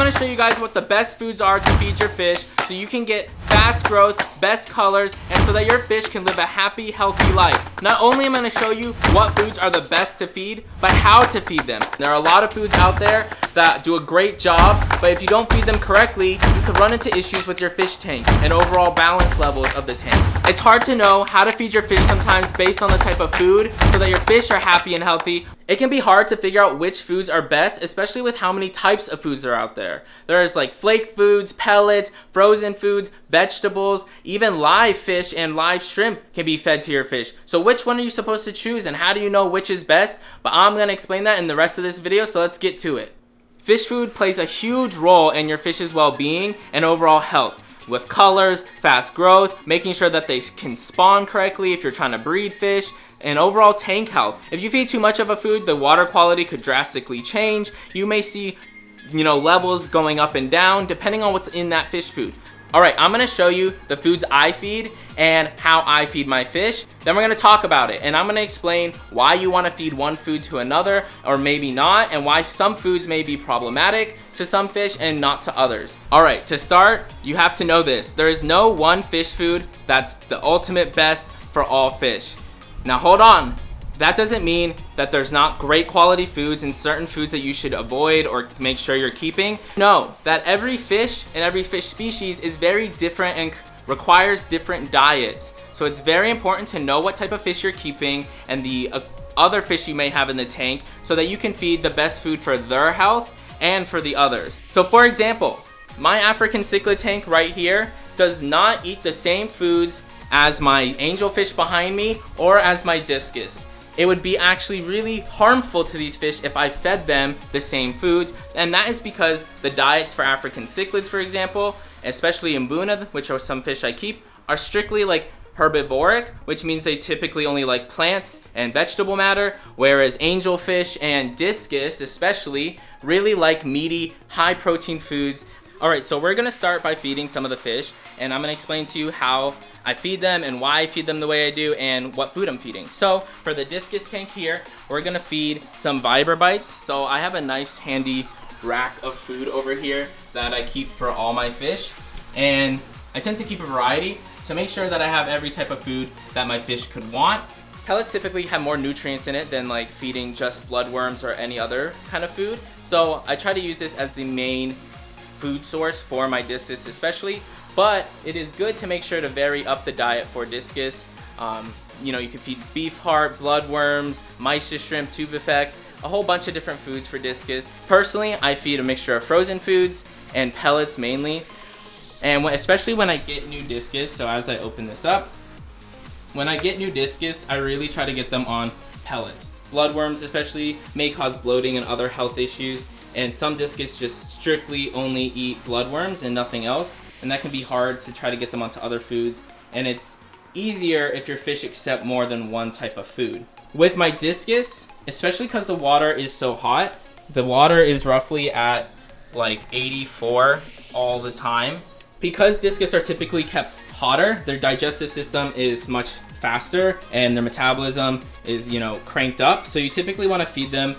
want to show you guys what the best foods are to feed your fish so you can get fast growth, best colors, and so that your fish can live a happy, healthy life. Not only am I going to show you what foods are the best to feed, but how to feed them. There are a lot of foods out there that do a great job, but if you don't feed them correctly, you could run into issues with your fish tank and overall balance levels of the tank. It's hard to know how to feed your fish sometimes based on the type of food so that your fish are happy and healthy. It can be hard to figure out which foods are best, especially with how many types of foods are out there. There's like flake foods, pellets, frozen foods, vegetables, even live fish and live shrimp can be fed to your fish. So which one are you supposed to choose and how do you know which is best? But I'm going to explain that in the rest of this video, so let's get to it. Fish food plays a huge role in your fish's well-being and overall health. With colors, fast growth, making sure that they can spawn correctly if you're trying to breed fish, and overall tank health. If you feed too much of a food, the water quality could drastically change. You may see, levels going up and down depending on what's in that fish food. Alright, I'm going to show you the foods I feed and how I feed my fish. Then we're going to talk about it, and I'm going to explain why you want to feed one food to another or maybe not, and why some foods may be problematic to some fish and not to others. Alright, to start, you have to know this. There is no one fish food that's the ultimate best for all fish. Now hold on. That doesn't mean that there's not great quality foods and certain foods that you should avoid or make sure you're keeping. No, that every fish and every fish species is very different and requires different diets. So it's very important to know what type of fish you're keeping and the other fish you may have in the tank so that you can feed the best food for their health and for the others. So for example, my African cichlid tank right here does not eat the same foods as my angelfish behind me or as my discus. It would be actually really harmful to these fish if I fed them the same foods, and that is because the diets for African cichlids, for example, especially mbuna, which are some fish I keep, are strictly like herbivoric, which means they typically only like plants and vegetable matter, whereas angelfish and discus especially really like meaty, high protein foods. Alright, so we're gonna start by feeding some of the fish, and I'm gonna explain to you how I feed them and why I feed them the way I do and what food I'm feeding. So for the discus tank here, we're gonna feed some Viber Bites. So I have a nice handy rack of food over here that I keep for all my fish, and I tend to keep a variety to make sure that I have every type of food that my fish could want. Pellets typically have more nutrients in it than like feeding just bloodworms or any other kind of food. So I try to use this as the main food source for my discus especially, but it is good to make sure to vary up the diet for discus. You can feed beef heart, bloodworms, mysis shrimp, tubifex, a whole bunch of different foods for discus. Personally, I feed a mixture of frozen foods and pellets mainly, and especially when I get new discus. So as I open this up, when I get new discus, I really try to get them on pellets. Bloodworms especially may cause bloating and other health issues, and some discus just strictly only eat bloodworms and nothing else, and that can be hard to try to get them onto other foods, and it's easier if your fish accept more than one type of food. With my discus, especially because the water is so hot, the water is roughly at like 84 all the time. Because discus are typically kept hotter, their digestive system is much faster and their metabolism is cranked up, so you typically want to feed them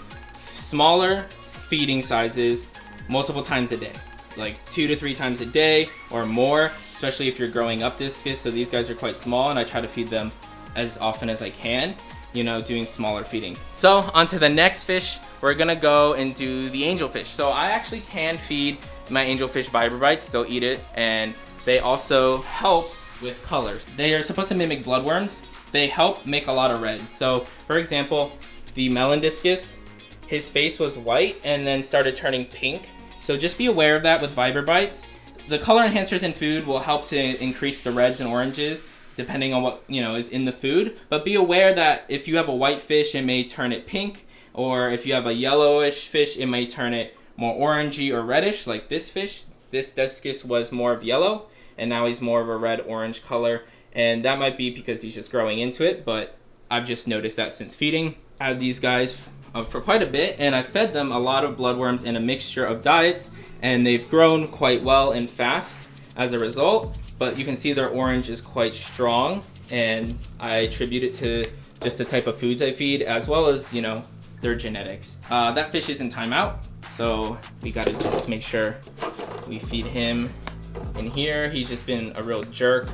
smaller feeding sizes multiple times a day, like 2 to 3 times a day or more, especially if you're growing up discus. So these guys are quite small, and I try to feed them as often as I can, doing smaller feedings. So onto the next fish, we're gonna go and do the angelfish. So I actually can feed my angelfish Viber Bites. They'll eat it, and they also help with colors. They are supposed to mimic bloodworms. They help make a lot of red. So for example, the melon discus, his face was white and then started turning pink. So just be aware of that with Viber Bites. The color enhancers in food will help to increase the reds and oranges depending on what is in the food. But be aware that if you have a white fish, it may turn it pink, or if you have a yellowish fish, it may turn it more orangey or reddish, like this fish. This discus was more of yellow, and now he's more of a red-orange color, and that might be because he's just growing into it, but I've just noticed that since feeding. I have these guys for quite a bit, and I fed them a lot of bloodworms in a mixture of diets, and they've grown quite well and fast as a result. But you can see their orange is quite strong, and I attribute it to just the type of foods I feed, as well as their genetics. That fish is in timeout, So we gotta just make sure we feed him in here. He's just been a real jerk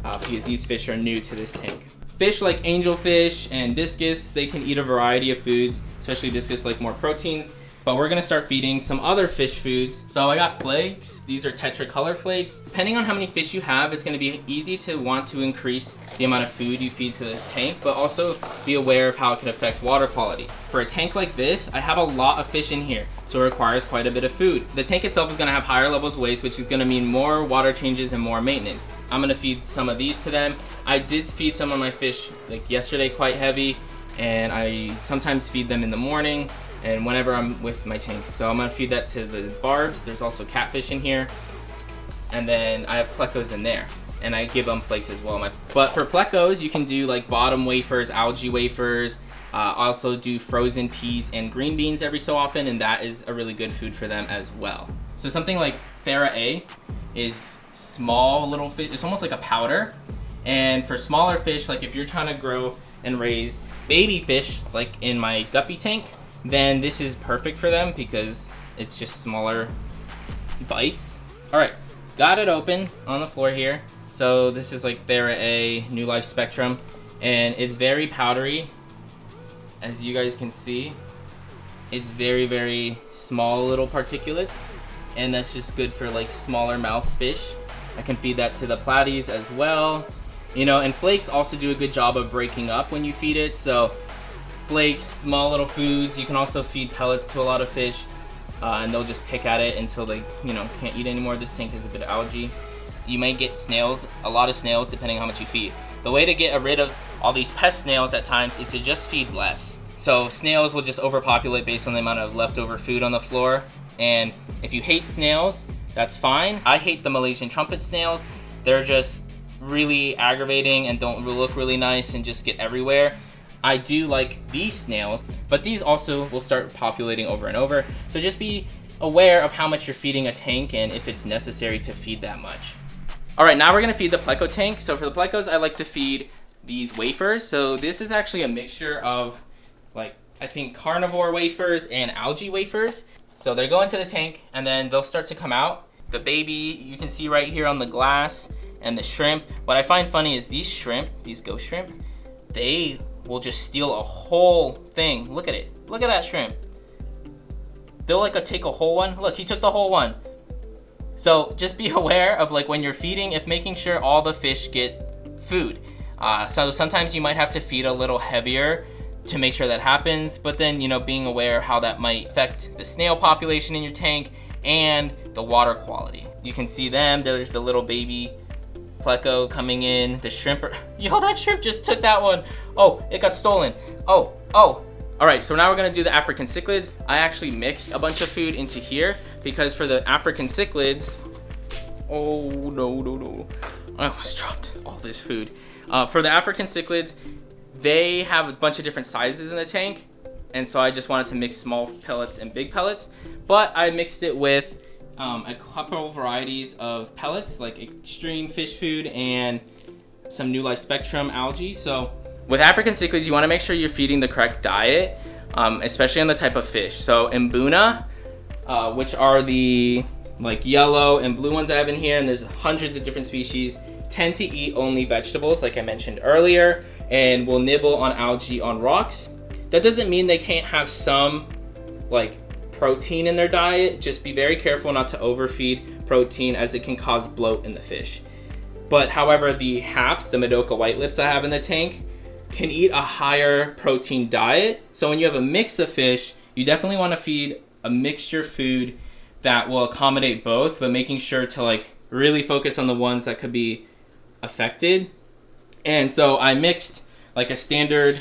because these fish are new to this tank. Fish like angelfish and discus, they can eat a variety of foods, especially discus like more proteins. But we're gonna start feeding some other fish foods. So I got flakes. These are tetracolor flakes. Depending on how many fish you have, it's gonna be easy to want to increase the amount of food you feed to the tank, but also be aware of how it can affect water quality. For a tank like this, I have a lot of fish in here, so it requires quite a bit of food. The tank itself is gonna have higher levels of waste, which is gonna mean more water changes and more maintenance. I'm gonna feed some of these to them. I did feed some of my fish like yesterday quite heavy, and I sometimes feed them in the morning and whenever I'm with my tank. So I'm gonna feed that to the barbs. There's also catfish in here. And then I have plecos in there. And I give them flakes as well. But for plecos, you can do like bottom wafers, algae wafers. Also do frozen peas and green beans every so often, and that is a really good food for them as well. So something like Thera A is small little fish. It's almost like a powder. And for smaller fish, like if you're trying to grow and raise baby fish, like in my guppy tank, then this is perfect for them because it's just smaller bites. All right, got it open on the floor here. So this is like Thera A New Life Spectrum, and it's very powdery. As you guys can see, it's very, very small little particulates, and that's just good for like smaller mouth fish. I can feed that to the platies as well. You know, and flakes also do a good job of breaking up when you feed it. So flakes, small little foods. You can also feed pellets to a lot of fish, and they'll just pick at it until they, you know, can't eat anymore. This tank has a bit of algae. You may get snails, a lot of snails, depending on how much you feed. The way to get rid of all these pest snails at times is to just feed less. So snails will just overpopulate based on the amount of leftover food on the floor. And if you hate snails, that's fine. I hate the Malaysian trumpet snails. They're just really aggravating and don't look really nice and just get everywhere. I do like these snails, but these also will start populating over and over. So just be aware of how much you're feeding a tank and if it's necessary to feed that much. All right, now we're gonna feed the pleco tank. So for the plecos, I like to feed these wafers. So this is actually a mixture of like, I think carnivore wafers and algae wafers. So they go into the tank and then they'll start to come out. The baby, you can see right here on the glass, and the shrimp. What I find funny is these shrimp, these ghost shrimp, they will just steal a whole thing. Look at it. Look at that shrimp. They'll like take a whole one. Look, he took the whole one. So just be aware of like when you're feeding, if making sure all the fish get food. So sometimes you might have to feed a little heavier to make sure that happens, but then, you know, being aware how that might affect the snail population in your tank and the water quality. You can see them. There's the little baby pleco coming in. The shrimp yo, that shrimp just took that one. Oh, it got stolen. Oh. All right, so now we're gonna do the African cichlids. I actually mixed a bunch of food into here because for the African cichlids, oh no. I almost dropped all this food. For the African cichlids, they have a bunch of different sizes in the tank, and so I just wanted to mix small pellets and big pellets, but I mixed it with a couple varieties of pellets, like extreme fish food and some New Life Spectrum algae. So with African cichlids, you want to make sure you're feeding the correct diet, especially on the type of fish. So Mbuna, which are the like yellow and blue ones I have in here, and there's hundreds of different species, tend to eat only vegetables, like I mentioned earlier, and will nibble on algae on rocks. That doesn't mean they can't have some like protein in their diet. Just be very careful not to overfeed protein, as it can cause bloat in the fish. But however, the haps, the Madoka white lips I have in the tank, can eat a higher protein diet. So when you have a mix of fish, you definitely want to feed a mixture food that will accommodate both, but making sure to like really focus on the ones that could be affected. And so I mixed like a standard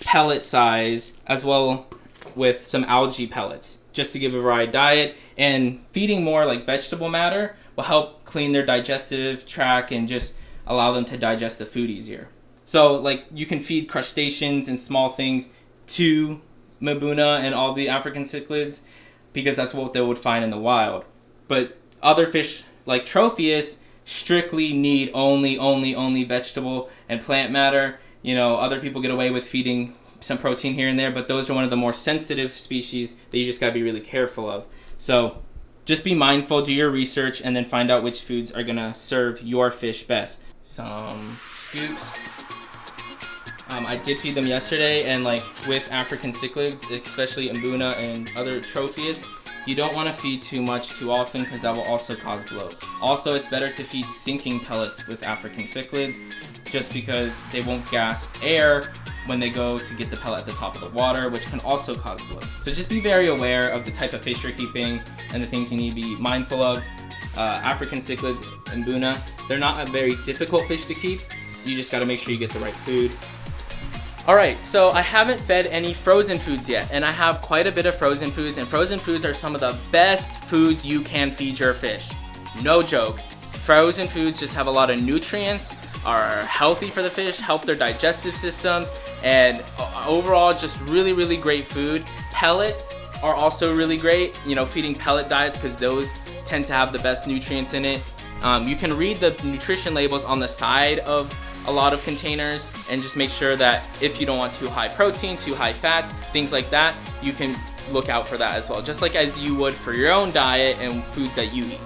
pellet size as well with some algae pellets, just to give a varied diet. And feeding more like vegetable matter will help clean their digestive tract and just allow them to digest the food easier. So like you can feed crustaceans and small things to Mbuna and all the African cichlids because that's what they would find in the wild. But other fish like Tropheus strictly need only vegetable and plant matter. You know, other people get away with feeding some protein here and there, but those are one of the more sensitive species that you just gotta be really careful of. So just be mindful, do your research, and then find out which foods are gonna serve your fish best. Some scoops. I did feed them yesterday, and like with African cichlids, especially Mbuna and other trophius, you don't want to feed too much too often because that will also cause bloat. Also, it's better to feed sinking pellets with African cichlids just because they won't gasp air when they go to get the pellet at the top of the water, which can also cause bloat. So just be very aware of the type of fish you're keeping and the things you need to be mindful of. African cichlids and Mbuna, they're not a very difficult fish to keep. You just got to make sure you get the right food. Alright, so I haven't fed any frozen foods yet, and I have quite a bit of frozen foods, and frozen foods are some of the best foods you can feed your fish. No joke. Frozen foods just have a lot of nutrients, are healthy for the fish, help their digestive systems, and overall just really, really great food. Pellets are also really great, you know, feeding pellet diets because those tend to have the best nutrients in it. You can read the nutrition labels on the side of a lot of containers and just make sure that if you don't want too high protein, too high fats, things like that, you can look out for that as well, just like as you would for your own diet and foods that you eat.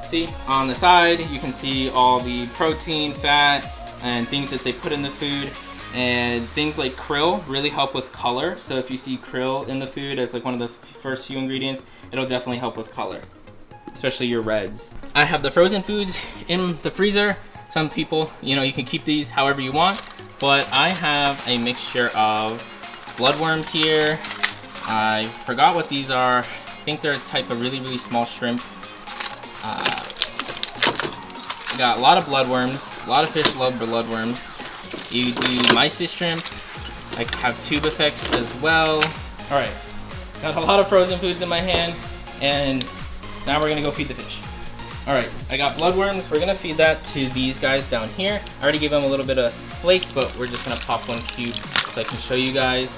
See, on the side you can see all the protein, fat, and things that they put in the food, and things like krill really help with color. So if you see krill in the food as like one of the first few ingredients, it'll definitely help with color, especially your reds. I have the frozen foods in the freezer. Some people, you know, you can keep these however you want, but I have a mixture of bloodworms here. I forgot what these are. I think they're a type of really, really small shrimp. I got a lot of bloodworms. A lot of fish love bloodworms. You do mysis shrimp. I have tubifex as well. All right, got a lot of frozen foods in my hand, and now we're gonna go feed the fish. All right, I got bloodworms. We're gonna feed that to these guys down here. I already gave them a little bit of flakes, but we're just gonna pop one cube so I can show you guys.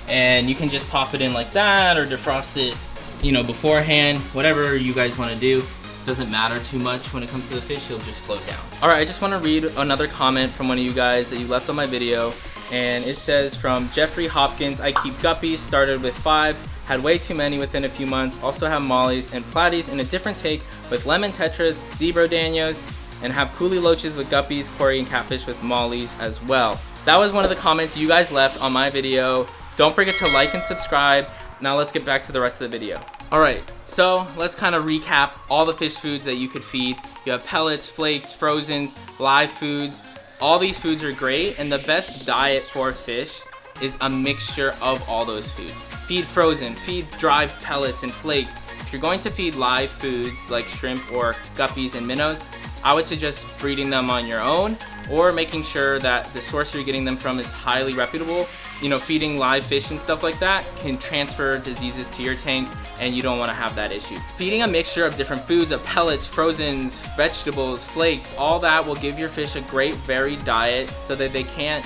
And you can just pop it in like that or defrost it, you know, beforehand. Whatever you guys wanna do. Doesn't matter too much when it comes to the fish, it'll just float down. All right, I just wanna read another comment from one of you guys that you left on my video. And it says, from Jeffrey Hopkins, I keep guppies, started with 5, had way too many within a few months, also have mollies and platies in a different take with lemon tetras, zebra danios, and have coolie loaches with guppies, cory, and catfish with mollies as well. That was one of the comments you guys left on my video. Don't forget to like and subscribe. Now let's get back to the rest of the video. All right, so let's kind of recap all the fish foods that you could feed. You have pellets, flakes, frozens, live foods. All these foods are great, and the best diet for fish is a mixture of all those foods. Feed frozen, feed dry pellets and flakes. If you're going to feed live foods like shrimp or guppies and minnows, I would suggest breeding them on your own or making sure that the source you're getting them from is highly reputable. You know, feeding live fish and stuff like that can transfer diseases to your tank, and you don't want to have that issue. Feeding a mixture of different foods, of pellets, frozens, vegetables, flakes, all that will give your fish a great varied diet so that they can't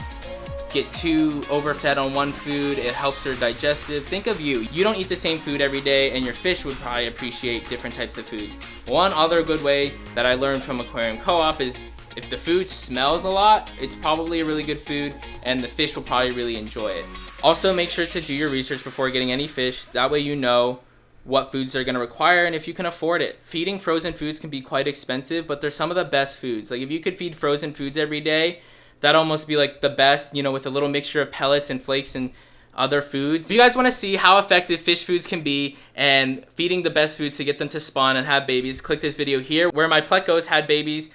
get too overfed on one food. It helps their digestive. Think of you. You don't eat the same food every day, and your fish would probably appreciate different types of foods. One other good way that I learned from Aquarium Co-op is if the food smells a lot, it's probably a really good food, and the fish will probably really enjoy it. Also, make sure to do your research before getting any fish. That way you know what foods they're gonna require and if you can afford it. Feeding frozen foods can be quite expensive, but they're some of the best foods. Like if you could feed frozen foods every day, that'd almost be like the best, you know, with a little mixture of pellets and flakes and other foods. If you guys want to see how effective fish foods can be and feeding the best foods to get them to spawn and have babies, click this video here where my plecos had babies.